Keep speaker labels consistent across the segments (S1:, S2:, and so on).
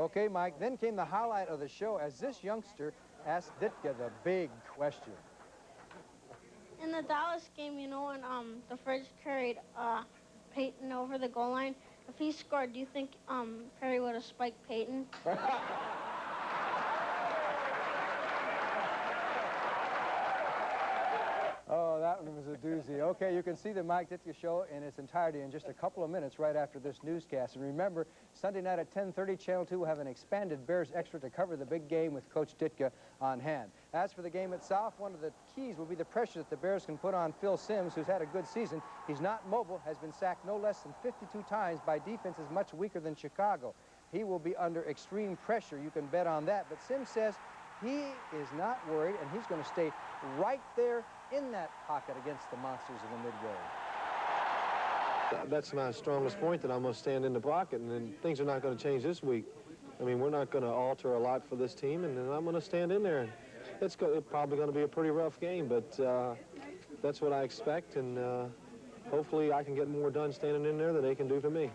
S1: Okay, Mike, then came the highlight of the show as this youngster asked Ditka the big question.
S2: In the Dallas game, you know, when the Fridge carried Payton over the goal line, if he scored, do you think Perry would have spiked Payton?
S1: Oh, that one was a doozy. Okay, you can see the Mike Ditka Show in its entirety in just a couple of minutes right after this newscast. And remember, Sunday night at 10:30, Channel 2 will have an expanded Bears Extra to cover the big game with Coach Ditka on hand. As for the game itself, one of the keys will be the pressure that the Bears can put on Phil Simms, who's had a good season. He's not mobile, has been sacked no less than 52 times by defenses much weaker than Chicago. He will be under extreme pressure. You can bet on that. But Simms says he is not worried, and he's going to stay right there in that pocket against the monsters of the mid-road.
S3: That's my strongest point, that I'm going to stand in the pocket, and then things are not going to change this week. I mean, we're not going to alter a lot for this team, and then I'm going to stand in there. It's probably going to be a pretty rough game, but that's what I expect, and hopefully I can get more done standing in there than they can do for me.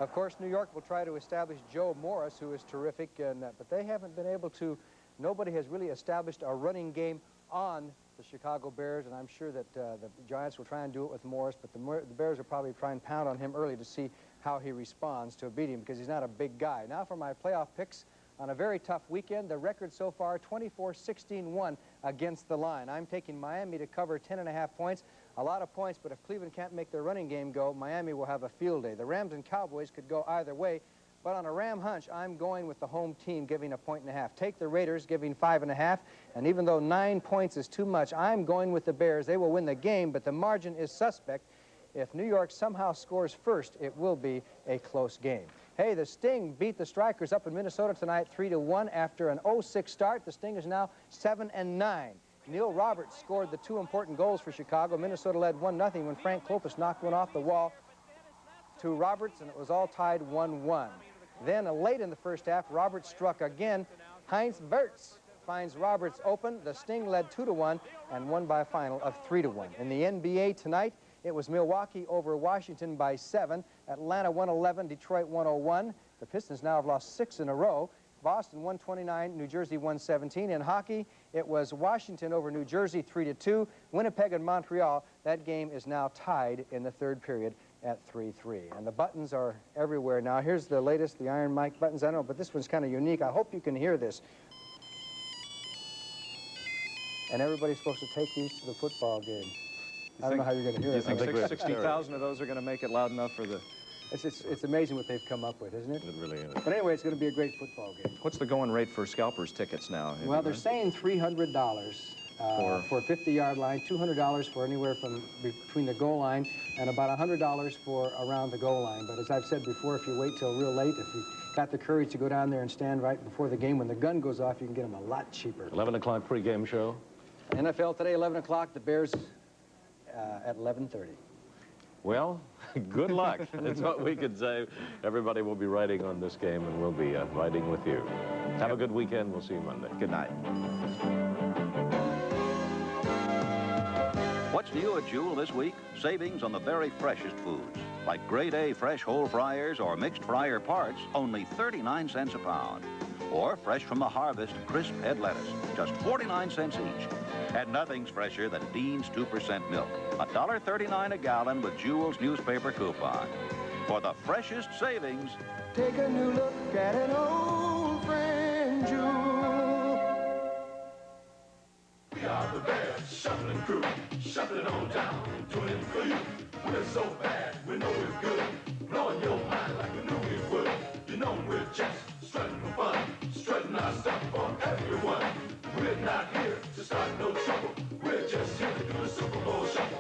S1: Of course, New York will try to establish Joe Morris, who is terrific, but they haven't been able to. Nobody has really established a running game on the Chicago Bears, and I'm sure that the Giants will try and do it with Morris, but the Bears will probably try and pound on him early to see how he responds to beat him, because he's not a big guy. Now for my playoff picks on a very tough weekend. The record so far, 24-16-1 against the line. I'm taking Miami to cover 10.5 points. A lot of points, but if Cleveland can't make their running game go, Miami will have a field day. The Rams and Cowboys could go either way, but on a Ram hunch, I'm going with the home team giving 1.5. Take the Raiders giving 5.5, and even though 9 points is too much, I'm going with the Bears. They will win the game, but the margin is suspect. If New York somehow scores first, it will be a close game. Hey, the Sting beat the Strikers up in Minnesota tonight 3-1 after an 0-6 start. The Sting is now 7-9. Neil Roberts scored the 2 important goals for Chicago. Minnesota led 1-0 when Frank Klopas knocked one off the wall to Roberts, and it was all tied 1-1. Then late in the first half, Roberts struck again. Heinz Wirtz finds Roberts open. The Sting led 2-1 and won by a final of 3-1. In the NBA tonight, it was Milwaukee over Washington by 7. Atlanta 111, Detroit 101. The Pistons now have lost 6 in a row. Boston 129, New Jersey 117. In hockey, it was Washington over New Jersey 3-2. Winnipeg and Montreal, that game is now tied in the third period at 3-3. And the buttons are everywhere now. Here's the latest, the Iron Mike buttons. I don't know, but this one's kind of unique. I hope you can hear this. And everybody's supposed to take these to the football game. I don't know how you're going to hear it.
S4: You think 60,000 of those are going to make it loud enough for the...
S1: It's amazing what they've come up with, isn't it?
S4: It really is.
S1: But anyway, it's going to be a great football game.
S4: What's the going rate for scalpers tickets now?
S1: Well, they're saying $300 for a 50-yard line, $200 for anywhere from between the goal line, and about $100 for around the goal line. But as I've said before, if you wait till real late, if you got the courage to go down there and stand right before the game, when the gun goes off, you can get them a lot cheaper.
S5: 11 o'clock pregame show.
S1: NFL today, 11 o'clock. The Bears at 11:30.
S5: Well, good luck. That's what we could say. Everybody will be writing on this game, and we'll be writing with you. Have a good weekend. We'll see you Monday.
S4: Good night.
S6: What's new at Jewel this week? Savings on the very freshest foods, like grade A fresh whole fryers or mixed fryer parts, only 39 cents a pound. Or fresh from the harvest crisp head lettuce, just 49 cents each. And nothing's fresher than Dean's 2% milk, $1.39 a gallon with Jewel's newspaper coupon. For the freshest savings,
S1: take a new look at an old friend, Jewel.
S7: We are the Bears, shuffling crew, shuffling on down, doing it for you. We're so bad, we know we're good, blowing your mind like we knew we would. You know we're just strutting for fun, strutting our stuff for everyone. We're not here to start no trouble, we're just here to do the Super Bowl shuffle.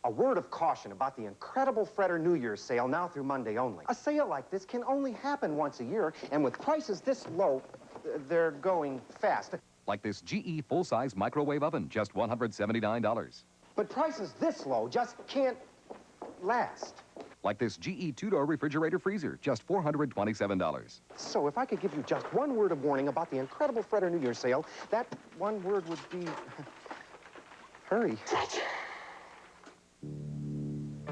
S8: A word of caution about the incredible Fredder New Year's sale now through Monday only. A sale like this can only happen once a year, and with prices this low, they're going fast.
S9: Like this GE full-size microwave oven, just $179.
S8: But prices this low just can't last.
S9: Like this GE two-door refrigerator freezer, just $427.
S8: So if I could give you just one word of warning about the incredible Fredder New Year's sale, that one word would be... hurry.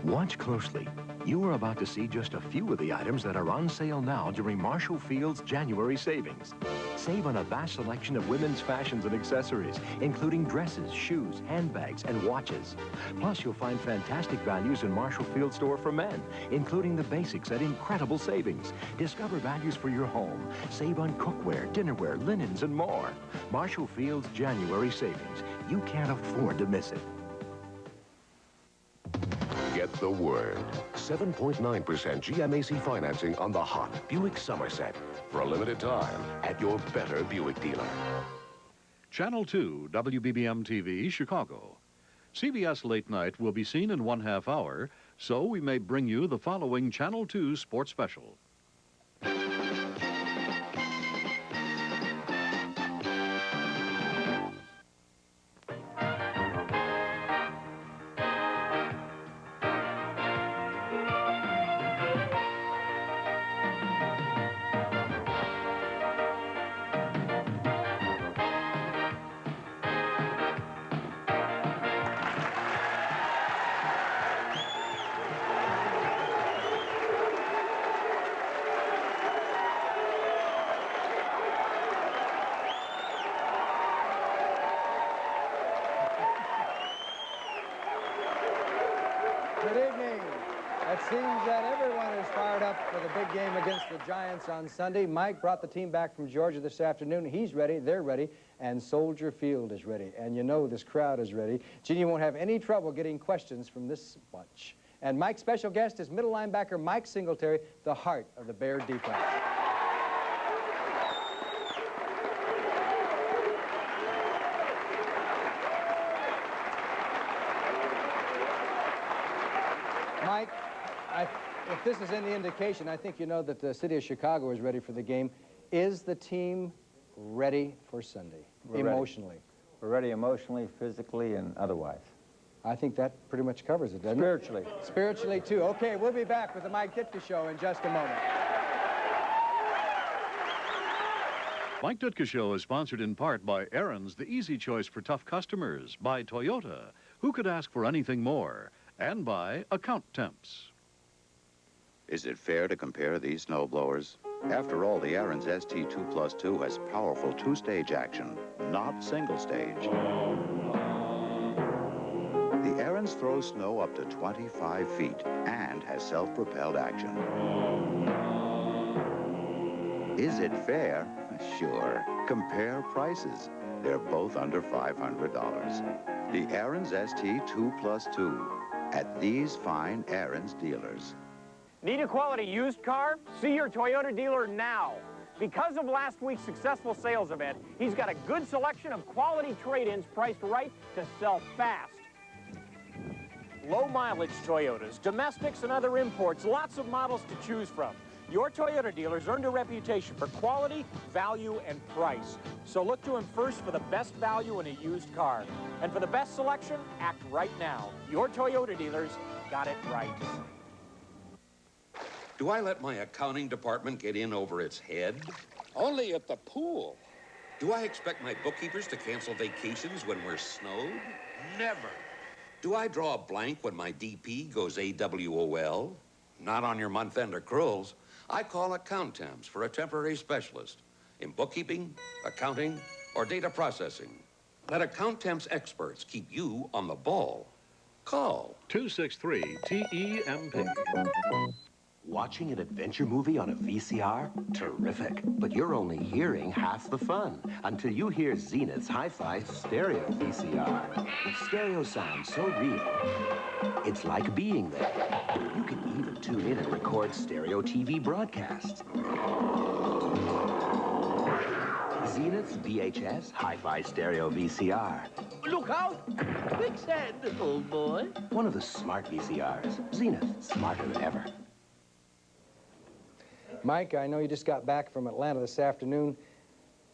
S10: Watch closely. You are about to see just a few of the items that are on sale now during Marshall Field's January savings. Save on a vast selection of women's fashions and accessories, including dresses, shoes, handbags, and watches. Plus, you'll find fantastic values in Marshall Field store for men, including the basics at incredible savings. Discover values for your home. Save on cookware, dinnerware, linens, and more. Marshall Field's January savings. You can't afford to miss it.
S11: Get the word. 7.9% GMAC financing on the hot Buick Somerset for a limited time at your better Buick dealer.
S12: Channel 2, WBBM TV, Chicago. CBS Late Night will be seen in 1/2 hour, so we may bring you the following Channel 2 sports special.
S1: Good evening. It seems that everyone is fired up for the big game against the Giants on Sunday. Mike brought the team back from Georgia this afternoon. He's ready, they're ready, and Soldier Field is ready. And you know this crowd is ready. Gene, you won't have any trouble getting questions from this bunch. And Mike's special guest is middle linebacker Mike Singletary, the heart of the Bear defense. Mike, if this is any indication, I think you know that the city of Chicago is ready for the game. Is the team ready for Sunday, emotionally?
S13: We're ready emotionally, physically, and otherwise.
S1: I think that pretty much covers it, doesn't
S13: Spiritually.
S1: it? Spiritually, too. Okay, we'll be back with the Mike Ditka Show in just a moment.
S12: Mike Ditka Show is sponsored in part by Aaron's, the easy choice for tough customers, by Toyota, who could ask for anything more, and by Account Temps.
S6: Is it fair to compare these snowblowers? After all, the Aaron's ST2+2 has powerful two-stage action, not single-stage. The Aaron's throws snow up to 25 feet and has self-propelled action. Is it fair? Sure. Compare prices. They're both under $500. The Aaron's ST2+2 at these fine Aaron's dealers.
S14: Need a quality used car? See your Toyota dealer now. Because of last week's successful sales event, he's got a good selection of quality trade-ins priced right to sell fast. Low mileage Toyotas, domestics and other imports, lots of models to choose from. Your Toyota dealers earned a reputation for quality, value, and price. So look to him first for the best value in a used car. And for the best selection, act right now. Your Toyota dealers got it right.
S15: Do I let my accounting department get in over its head? Only at the pool. Do I expect my bookkeepers to cancel vacations when we're snowed? Never. Do I draw a blank when my DP goes AWOL? Not on your month-end accruals. I call account temps for a temporary specialist in bookkeeping, accounting, or data processing. Let account temps experts keep you on the ball. Call
S12: 263-TEMP.
S10: Watching an adventure movie on a VCR? Terrific. But you're only hearing half the fun until you hear Zenith's hi-fi stereo VCR. Stereo sound so real, it's like being there. You can even tune in and record stereo TV broadcasts. Zenith's VHS hi-fi stereo VCR.
S16: Look out! Quicksand, old boy.
S10: One of the smart VCRs. Zenith, smarter than ever.
S1: Mike, I know you just got back from Atlanta this afternoon.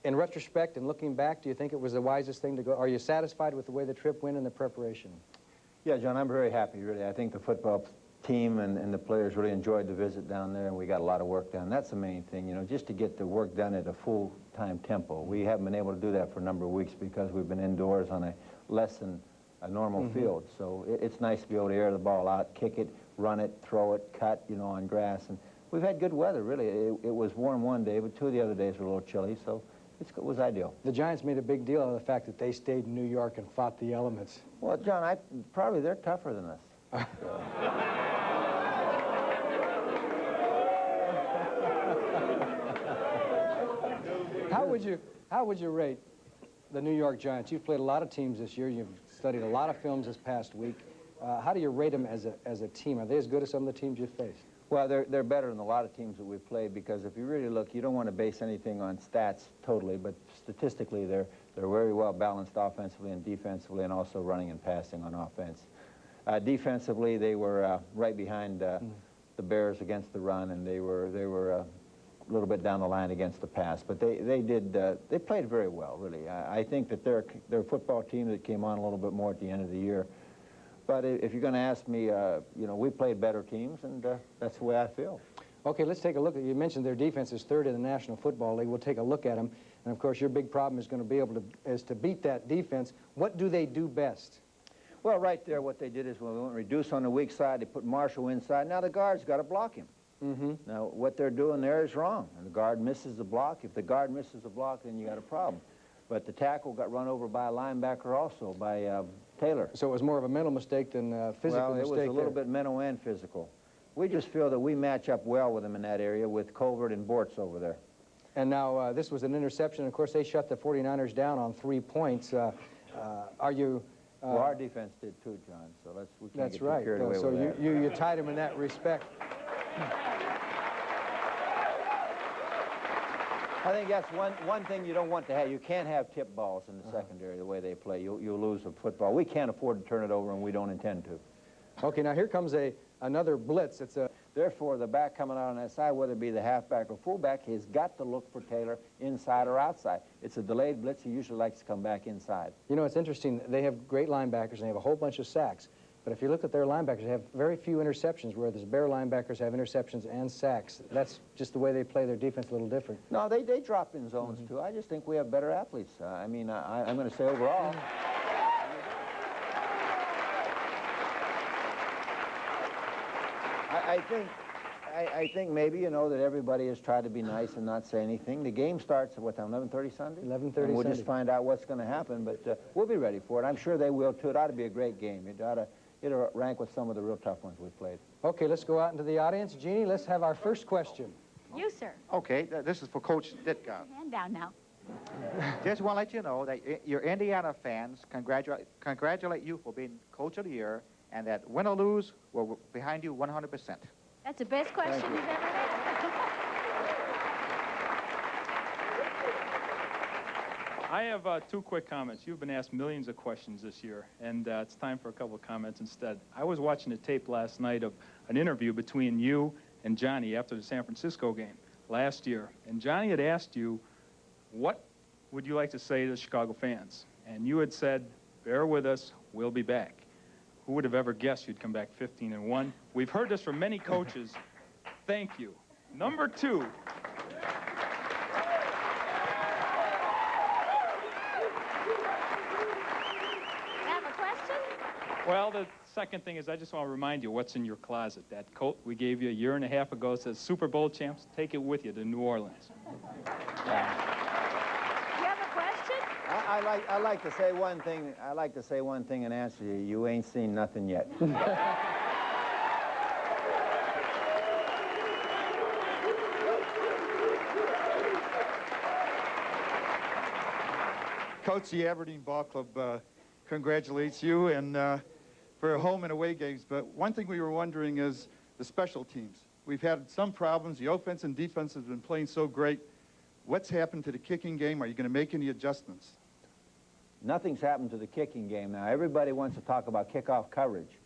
S1: In retrospect and looking back, do you think it was the wisest thing to go? Are you satisfied with the way the trip went and the preparation?
S13: Yeah, John, I'm very happy, really. I think the football team and the players really enjoyed the visit down there, and we got a lot of work done. That's the main thing, you know, just to get the work done at a full-time tempo. We haven't been able to do that for a number of weeks because we've been indoors on a less than a normal field. So it's nice to be able to air the ball out, kick it, run it, throw it, cut, you know, on grass. And we've had good weather, really. It was warm one day, but 2 of the other days were a little chilly, so it was ideal.
S1: The Giants made a big deal of the fact that they stayed in New York and fought the elements.
S13: Well, John, probably they're tougher than us.
S1: How would you rate the New York Giants? You've played a lot of teams this year. You've studied a lot of films this past week. How do you rate them as a team? Are they as good as some of the teams you've faced?
S13: Well, they're better than a lot of teams that we've played because if you really look, you don't want to base anything on stats totally, but statistically they're very well balanced offensively and defensively, and also running and passing on offense. Defensively, they were right behind the Bears against the run, and they were a little bit down the line against the pass. But they played very well, really. I think that they're a football team that came on a little bit more at the end of the year. But if you're going to ask me, you know, we played better teams, and that's the way I feel.
S1: Okay, let's take a look. You mentioned their defense is third in the National Football League. We'll take a look at them. And, of course, your big problem is going to be able to beat that defense. What do they do best?
S13: Well, right there, what they did is when we went reduce on the weak side, they put Marshall inside. Now the guard's got to block him. Now, what they're doing there is wrong. And the guard misses the block. If the guard misses the block, then you got a problem. But the tackle got run over by a linebacker also, by Taylor.
S1: So it was more of a mental mistake than a physical mistake.
S13: Well, it was a little bit mental and physical. We just feel that we match up well with them in that area with Colbert and Bortz over there.
S1: And now this was an interception. Of course, they shut the 49ers down on 3 points. Are you...
S13: well, our defense did too, John, so we can't get too carried away
S1: so
S13: with that.
S1: you tied him in that respect.
S13: I think that's one thing you don't want to have. You can't have tip balls in the secondary the way they play. You'll lose the football. We can't afford to turn it over, and we don't intend to.
S1: Okay, now here comes another blitz.
S13: Therefore, the back coming out on that side, whether it be the halfback or fullback, he's got to look for Taylor inside or outside. It's a delayed blitz. He usually likes to come back inside.
S1: You know, it's interesting. They have great linebackers, and they have a whole bunch of sacks. But if you look at their linebackers, they have very few interceptions, where the Bear linebackers have interceptions and sacks. That's just the way they play their defense a little different.
S13: No, they drop in zones, too. I just think we have better athletes. I mean, I'm going to say overall. I think maybe, you know, that everybody has tried to be nice and not say anything. The game starts at, what time, 11:30 Sunday?
S1: 11:30
S13: Sunday. We'll
S1: Sunday.
S13: just find out what's going to happen, but we'll be ready for it. I'm sure they will, too. It ought to be a great game. It'll rank with some of the real tough ones we've played.
S1: Okay, let's go out into the audience. Jeannie, let's have our first question.
S17: You, sir.
S18: Okay, this is for Coach Ditka.
S17: Hand down now.
S18: Just want to let you know that your Indiana fans congratulate you for being Coach of the Year, and that win or lose, we're behind you 100%.
S17: That's the best question you've ever had.
S19: I have 2 quick comments. You've been asked millions of questions this year, and it's time for a couple of comments instead. I was watching a tape last night of an interview between you and Johnny after the San Francisco game last year, and Johnny had asked you, what would you like to say to the Chicago fans? And you had said, bear with us, we'll be back. Who would have ever guessed you'd come back 15-1? We've heard this from many coaches. Thank you. Number 2.
S17: Have a question?
S19: Well, the second thing is I just want to remind you what's in your closet. That coat we gave you a year and a half ago says Super Bowl champs. Take it with you to New Orleans.
S17: You have a question?
S13: I like to say one thing. I like to say one thing and answer you. You ain't seen nothing yet.
S20: Coach, the Aberdeen Ball Club congratulates you and for home and away games. But one thing we were wondering is the special teams. We've had some problems. The offense and defense has been playing so great. What's happened to the kicking game? Are you going to make any adjustments?
S13: Nothing's happened to the kicking game now. Everybody wants to talk about kickoff coverage.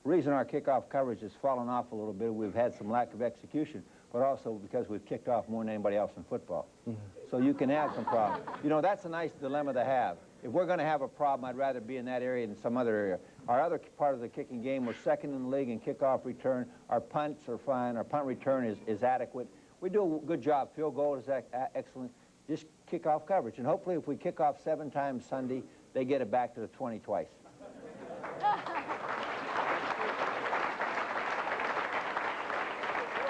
S13: The reason our kickoff coverage has fallen off a little bit, we've had some lack of execution. but also because we've kicked off more than anybody else in football. So you can have some problems. You know, that's a nice dilemma to have. If we're going to have a problem, I'd rather be in that area than some other area. Our other part of the kicking game, we're second in the league in kickoff return. Our punts are fine. Our punt return is adequate. We do a good job. Field goal is excellent. Just kickoff coverage. And hopefully if we kick off 7 times Sunday, they get it back to the 20 twice.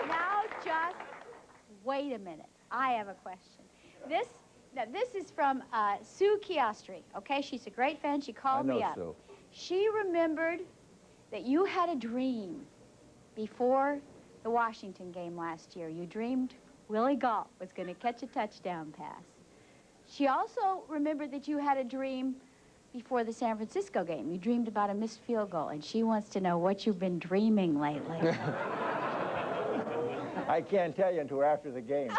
S17: Now, just wait a minute. I have a question. This is from Sue Chiostri, okay? She's a great fan. She called me up.
S13: Sue.
S17: She remembered that you had a dream before the Washington game last year. You dreamed Willie Gault was going to catch a touchdown pass. She also remembered that you had a dream before the San Francisco game. You dreamed about a missed field goal, and she wants to know what you've been dreaming lately.
S13: I can't tell you until after the game.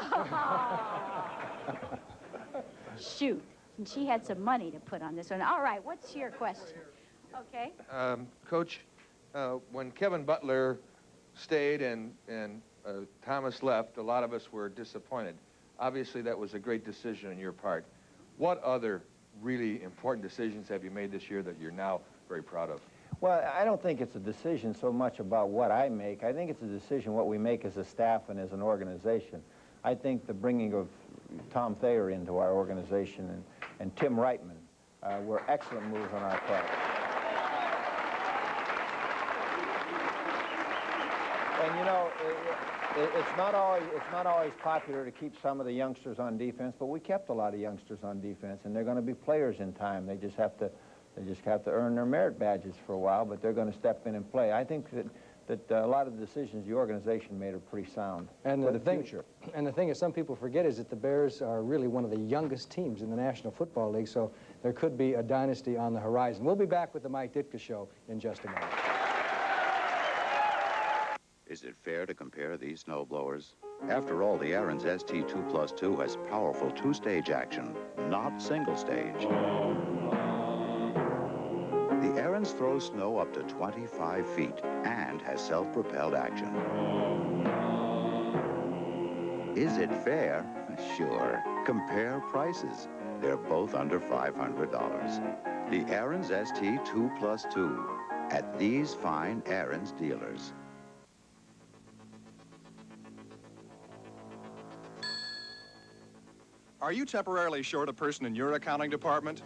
S17: Shoot. And she had some money to put on this one. All right, what's your question? Okay.
S21: Coach, when Kevin Butler stayed and Thomas left, a lot of us were disappointed. Obviously, that was a great decision on your part. What other really important decisions have you made this year that you're now very proud of?
S13: Well, I don't think it's a decision so much about what I make. I think it's a decision what we make as a staff and as an organization. I think the bringing of Tom Thayer into our organization and Tim Reitman were excellent moves on our part. And you know, it's not always popular to keep some of the youngsters on defense, but we kept a lot of youngsters on defense, and they're going to be players in time. They just have to earn their merit badges for a while, but they're going to step in and play. I think that a lot of the decisions the organization made are pretty sound for the future.
S1: And the thing is, some people forget is that the Bears are really one of the youngest teams in the National Football League, so there could be a dynasty on the horizon. We'll be back with the Mike Ditka Show in just a moment.
S6: Is it fair to compare these snowblowers? After all, the Aaron's ST2+2 has powerful 2-stage action, not single-stage. The Aaron's throws snow up to 25 feet and has self-propelled action. Is it fair? Sure. Compare prices. They're both under $500. The Aaron's ST2+2 at these fine Aaron's dealers.
S22: Are you temporarily short a person in your accounting department?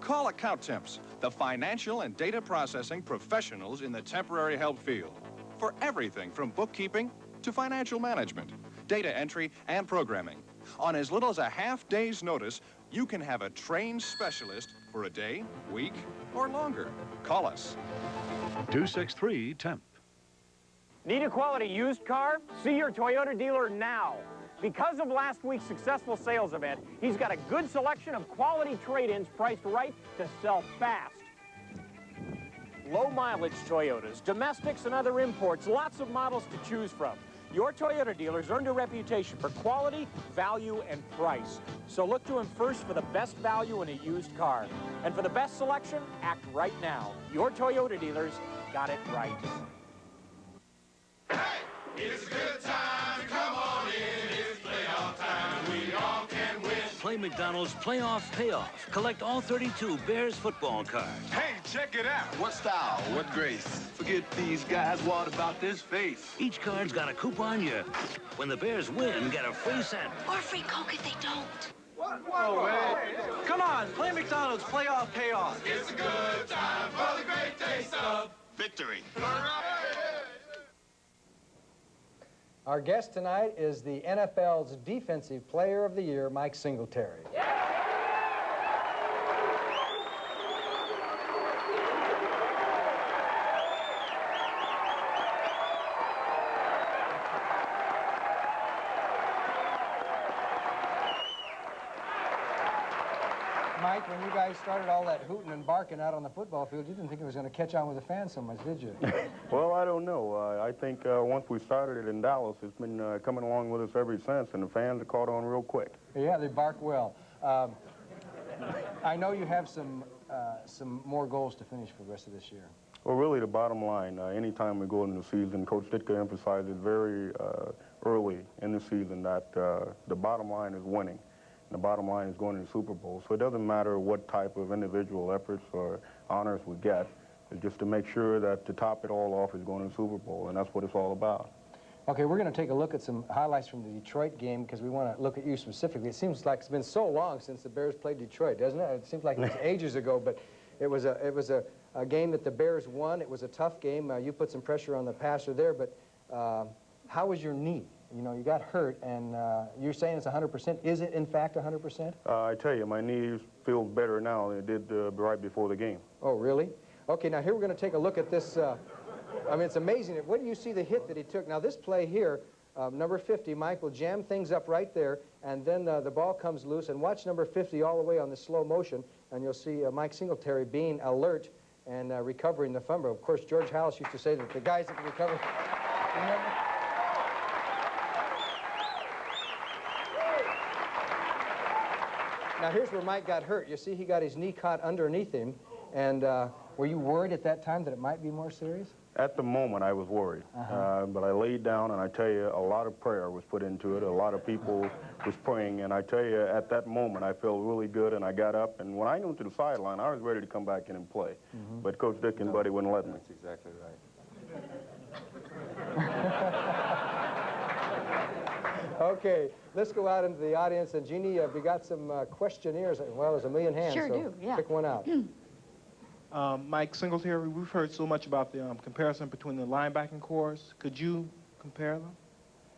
S22: Call Account Temps, the financial and data processing professionals in the temporary help field. For everything from bookkeeping to financial management, data entry, and programming. On as little as a half-day's notice, you can have a trained specialist for a day, week, or longer. Call us.
S12: 263-TEMP.
S14: Need a quality used car? See your Toyota dealer now. Because of last week's successful sales event, he's got a good selection of quality trade-ins priced right to sell fast. Low mileage Toyotas, domestics and other imports, lots of models to choose from. Your Toyota dealers earned a reputation for quality, value, and price. So look to him first for the best value in a used car. And for the best selection, act right now. Your Toyota dealers got it right.
S7: It's a good time to come on in. It's playoff time. We all can win.
S23: Play McDonald's Playoff Payoff. Collect all 32 Bears football cards.
S7: Hey, check it out. What style? What grace? Forget these guys. What about this face?
S23: Each card's got a coupon you. When the Bears win, get a free sandwich.
S24: Or free Coke if they don't.
S7: Whoa, man.
S23: Come on, play McDonald's Playoff Payoff.
S7: It's a good time for the great taste of victory.
S1: Our guest tonight is the NFL's Defensive Player of the Year, Mike Singletary. Mike, when you guys started all that hooting and barking out on the football field, you didn't think it was going to catch on with the fans so much, did you?
S25: Well, I don't know. I think once we started it in Dallas, it's been coming along with us ever since, and the fans have caught on real quick.
S1: Yeah, they bark well. I know you have some more goals to finish for the rest of this year.
S25: Well, really, the bottom line, anytime we go into the season, Coach Ditka emphasizes very early in the season that the bottom line is winning. And the bottom line is going to the Super Bowl. So it doesn't matter what type of individual efforts or honors we get. It's just to make sure that to top it all off is going to the Super Bowl, and that's what it's all about.
S1: Okay, we're going to take a look at some highlights from the Detroit game because we want to look at you specifically. It seems like it's been so long since the Bears played Detroit, doesn't it? It seems like it was ages ago, but it was a game that the Bears won. It was a tough game. You put some pressure on the passer there, but how was your knee? You know, you got hurt, and you're saying it's 100%. Is it, in fact, 100%?
S25: I tell you, my knee feels better now than it did right before the game.
S1: Oh, really? Okay, now here we're going to take a look at this. I mean, it's amazing. When you see the hit that he took, now this play here, number 50, Mike will jam things up right there, and then the ball comes loose, and watch number 50 all the way on the slow motion, and you'll see Mike Singletary being alert and recovering the fumble. Of course, George Hallis used to say that the guys that can recover... Remember? Now, here's where Mike got hurt. You see, he got his knee caught underneath him, and were you worried at that time that it might be more serious?
S25: At the moment, I was worried, but I laid down, and I tell you, a lot of prayer was put into it. A lot of people was praying, and I tell you, at that moment, I felt really good, and I got up, and when I went to the sideline, I was ready to come back in and play. But Coach Dick and Buddy wouldn't let me.
S13: That's exactly right.
S1: Okay, let's go out into the audience, and Jeannie, we got some questionnaires. Well, there's a million hands,
S2: Sure
S1: so
S2: do, yeah.
S1: pick one out.
S2: Mike Singletary, we've heard so much about the comparison between the linebacking corps. Could you compare them?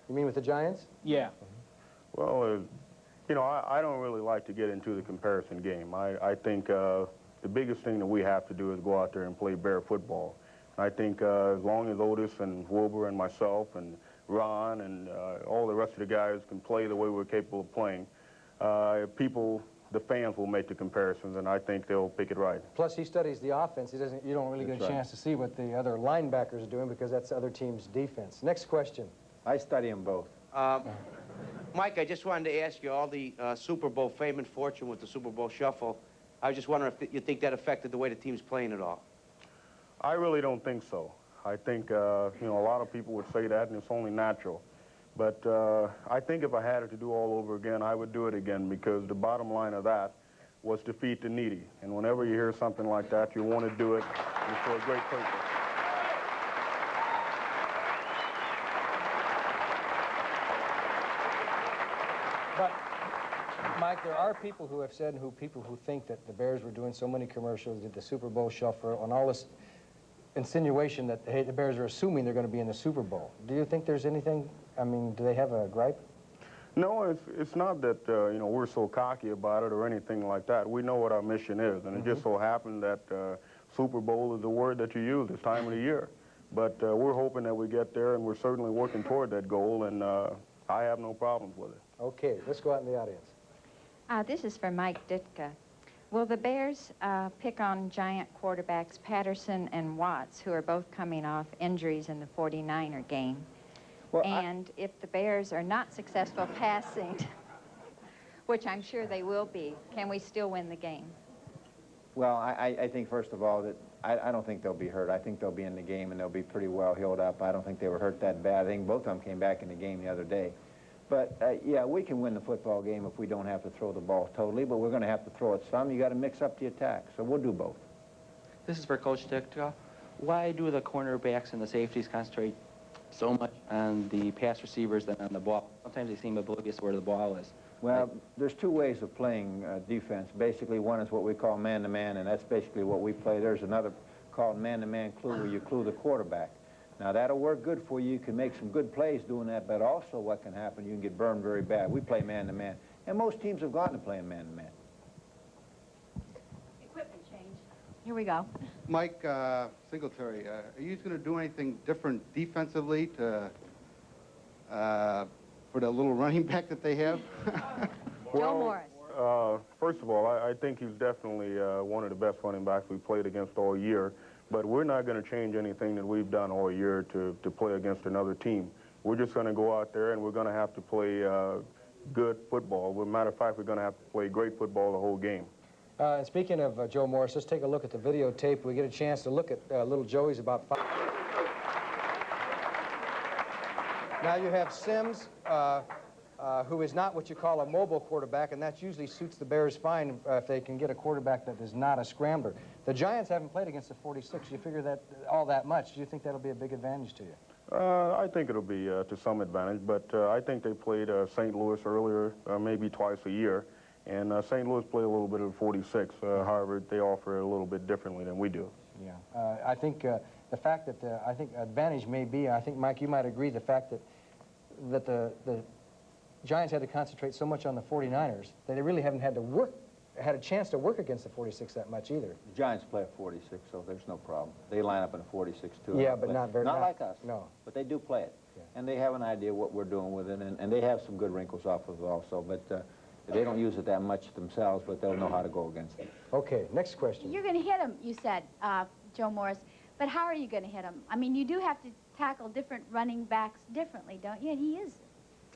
S1: You mean with the Giants?
S2: Yeah.
S25: Well, you know, I don't really like to get into the comparison game. I think the biggest thing that we have to do is go out there and play Bear football. And I think as long as Otis and Wilbur and myself and Ron and all the rest of the guys can play the way we're capable of playing, the fans will make the comparisons, and I think they'll pick it right.
S1: Plus, he studies the offense. You don't really get a chance to see what the other linebackers are doing because that's the other team's defense. Next question.
S13: I study them both.
S3: Mike, I just wanted to ask you, all the Super Bowl fame and fortune with the Super Bowl shuffle, I was just wondering if you think that affected the way the team's playing at all?
S25: I really don't think so. I think, you know, a lot of people would say that, and it's only natural. But I think if I had it to do all over again, I would do it again because the bottom line of that was to feed the needy. And whenever you hear something like that, you want to do it for a great purpose.
S1: But, Mike, there are people who have said, people who think that the Bears were doing so many commercials, did the Super Bowl shuffle, and all this insinuation that, hey, the Bears are assuming they're going to be in the Super Bowl. Do you think there's anything, I mean, do they have a gripe?
S25: No, it's not that, you know, we're so cocky about it or anything like that. We know what our mission is, and it just so happened that Super Bowl is the word that you use this time of the year. But we're hoping that we get there, and we're certainly working toward that goal, and I have no problems with it.
S1: Okay, let's go out in the audience.
S4: This is for Mike Ditka. Will the Bears pick on giant quarterbacks Patterson and Watts, who are both coming off injuries in the 49er game? Well, and if the Bears are not successful passing, which I'm sure they will be, can we still win the game?
S13: Well, I think, first of all, that I don't think they'll be hurt. I think they'll be in the game, and they'll be pretty well healed up. I don't think they were hurt that bad. I think both of them came back in the game the other day. But, yeah, we can win the football game if we don't have to throw the ball totally, but we're going to have to throw it some. You got to mix up the attack, so we'll do both.
S5: This is for Coach Ditka. Why do the cornerbacks and the safeties concentrate so much on the pass receivers than on the ball? Sometimes they seem oblivious where the ball is.
S13: Well, there's two ways of playing defense. Basically, one is what we call man-to-man, and that's basically what we play. There's another called man-to-man clue where you clue the quarterback. Now, that'll work good for you. You can make some good plays doing that, but also what can happen, you can get burned very bad. We play man-to-man, and most teams have gotten to playing man-to-man.
S4: Equipment change. Here we go.
S9: Mike Singletary, are you going to do anything different defensively to, for the little running back that they have?
S4: Joe Morris.
S25: First of all, I think he's definitely one of the best running backs we played against all year. But we're not going to change anything that we've done all year to play against another team. We're just going to go out there and we're going to have to play good football. As a matter of fact, we're going to have to play great football the whole game.
S1: And speaking of Joe Morris, let's take a look at the videotape. We get a chance to look at little Joey's about 5. Now you have Sims, who is not what you call a mobile quarterback, and that usually suits the Bears fine if they can get a quarterback that is not a scrambler. The Giants haven't played against the 46. You figure that all that much. Do you think that'll be a big advantage to you?
S25: I think it'll be to some advantage, but I think they played St. Louis earlier, maybe twice a year, and St. Louis played a little bit of 46. However, they offer it a little bit differently than we do.
S1: Yeah, I think the fact that I think advantage may be, I think, Mike, you might agree, the fact that the Giants had to concentrate so much on the 49ers that they really haven't had a chance to work against the 46 that much either.
S13: The Giants play at 46, so there's no problem. They line up in a 46 too.
S1: Yeah, but not
S13: like us.
S1: No,
S13: but they do play it,
S1: yeah.
S13: And they have an idea what we're doing with it, and they have some good wrinkles off of it also. But they don't use it that much themselves, but they'll know how to go against it.
S1: Okay, next question.
S17: You're going to hit him, you said, Joe Morris. But how are you going to hit him? I mean, you do have to tackle different running backs differently, don't you? And he is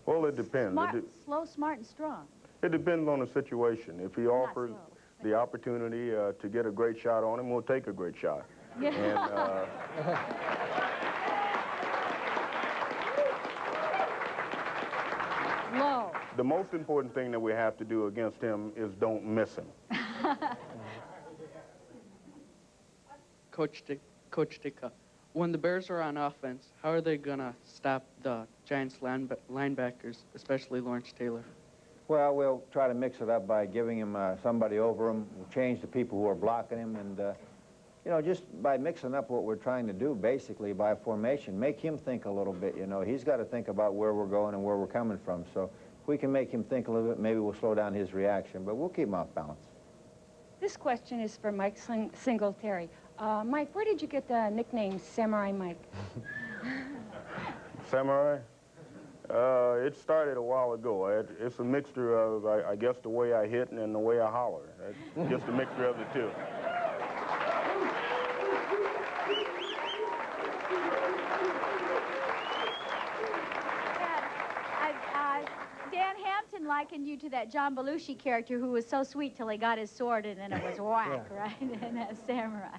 S25: Well, it depends.
S17: smart, slow, smart, and strong.
S25: It depends on the situation. If he offers the opportunity to get a great shot on him, we'll take a great shot.
S17: Yeah.
S25: And,
S17: Low.
S25: the most important thing that we have to do against him is don't miss him.
S8: Coach Ditka, when the Bears are on offense, how are they going to stop the Giants linebackers, especially Lawrence Taylor?
S13: Well, we'll try to mix it up by giving him somebody over him. We'll change the people who are blocking him, and you know, just by mixing up what we're trying to do, basically by formation, make him think a little bit. You know, he's got to think about where we're going and where we're coming from. So if we can make him think a little bit, maybe we'll slow down his reaction, but we'll keep him off balance.
S10: This question is for Mike Singletary. Mike, where did you get the nickname Samurai Mike?
S25: Samurai? It started a while ago. It's a mixture of, I guess, the way I hit and the way I holler. It's just a mixture of the two.
S17: Dan Hampton likened you to that John Belushi character who was so sweet till he got his sword and then it was whack, right? And that samurai.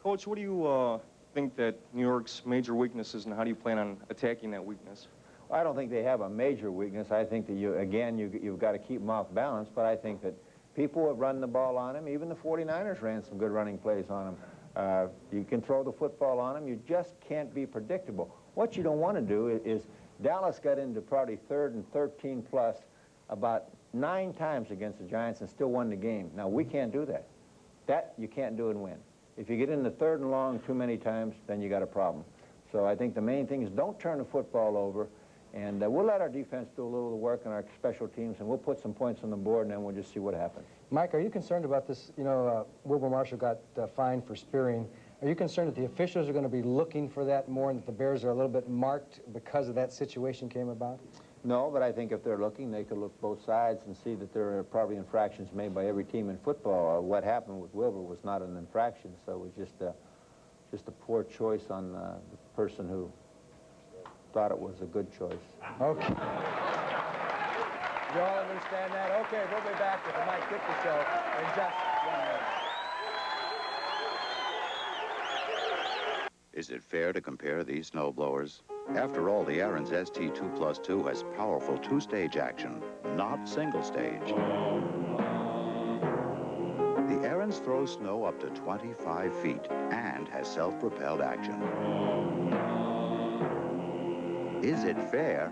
S11: Coach, what do you think that New York's major weakness is, and how do you plan on attacking that weakness?
S13: I don't think they have a major weakness. I think that you've got to keep them off balance, but I think that people have run the ball on him. Even the 49ers ran some good running plays on him. You can throw the football on him. You just can't be predictable. What you don't want to do is Dallas got into probably 3rd and 13 plus about 9 times against the Giants and still won the game. Now, we can't do that. That you can't do and win. If you get into 3rd and long too many times, then you got a problem. So I think the main thing is don't turn the football over, and we'll let our defense do a little of the work on our special teams, and we'll put some points on the board, and then we'll just see what happens.
S1: Mike, are you concerned about this? You know, Wilbur Marshall got fined for spearing. Are you concerned that the officials are going to be looking for that more and that the Bears are a little bit marked because of that situation came about?
S13: No, but I think if they're looking, they could look both sides and see that there are probably infractions made by every team in football. What happened with Wilbur was not an infraction, so it was just a poor choice on the person who thought it was a good choice.
S1: Okay. You all understand that? Okay, we'll be back with the Mike Ditka Show in just 1 minute.
S6: Is it fair to compare these snowblowers? After all, the Aaron's ST2+2 has powerful 2-stage action, not single-stage. The Aaron's throws snow up to 25 feet and has self-propelled action. Is it fair?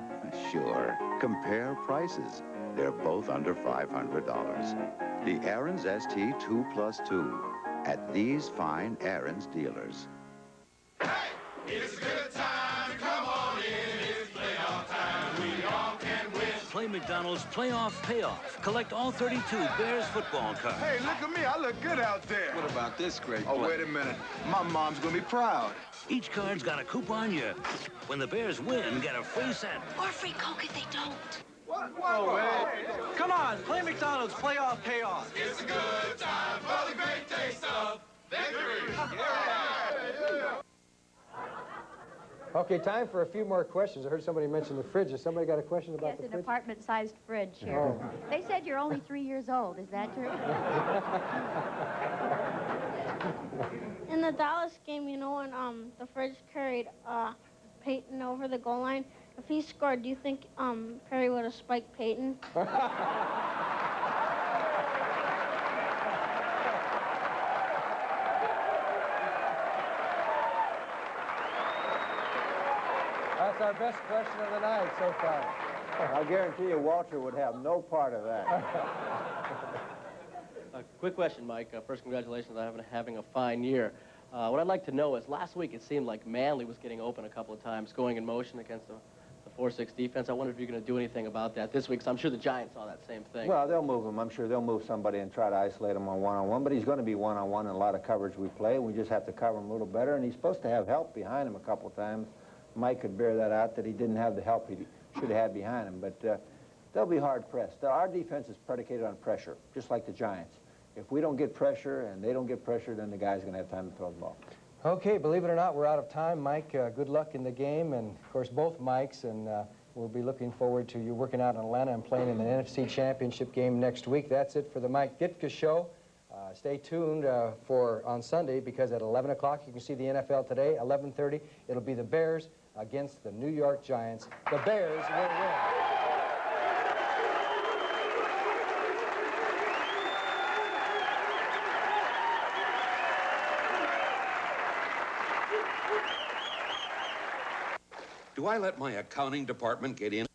S6: Sure. Compare prices. They're both under $500. The Aaron's ST2+2 at these fine Aaron's dealers.
S7: It's a good time, come on in, it's playoff time, we all can win.
S23: Play McDonald's Playoff Payoff. Collect all 32 Bears football cards.
S15: Hey, look at me, I look good out there. What about this great play? Oh, wait a minute. My mom's gonna be proud.
S23: Each card's got a coupon you. When the Bears win, get a free set.
S24: Or free Coke if they don't.
S15: Whoa, hey.
S14: Come on, play McDonald's Playoff Payoff.
S7: It's a good time for the great taste of victory.
S1: Okay, time for a few more questions. I heard somebody mention the fridge. Has somebody got a question about
S17: Yes,
S1: the
S17: an
S1: fridge?
S17: apartment-sized fridge here.
S1: Oh.
S17: They said you're only 3 years old. Is that true?
S16: In the Dallas game, you know, when the fridge carried Payton over the goal line. If he scored, do you think Perry would have spiked Payton?
S1: That's our best question of the night so far.
S13: I guarantee you Walter would have no part of that.
S18: Quick question, Mike. First, congratulations on having a fine year. What I'd like to know is, last week it seemed like Manley was getting open a couple of times, going in motion against the 4-6 defense. I wonder if you're going to do anything about that this week, because I'm sure the Giants saw that same thing.
S13: Well, they'll move him. I'm sure they'll move somebody and try to isolate him on one-on-one, but he's going to be one-on-one in a lot of coverage we play. We just have to cover him a little better, and he's supposed to have help behind him a couple of times. Mike could bear that out, that he didn't have the help he should have had behind him, but they'll be hard-pressed. Our defense is predicated on pressure, just like the Giants. If we don't get pressure and they don't get pressure, then the guy's going to have time to throw the ball.
S1: Okay, believe it or not, we're out of time. Mike, good luck in the game, and of course both Mikes, and we'll be looking forward to you working out in Atlanta and playing in the NFC Championship game next week. That's it for the Mike Ditka Show. Stay tuned for on Sunday, because at 11 o'clock you can see the NFL Today. 11:30, it'll be the Bears against the New York Giants. The Bears will win.
S19: Do I let my accounting department get in?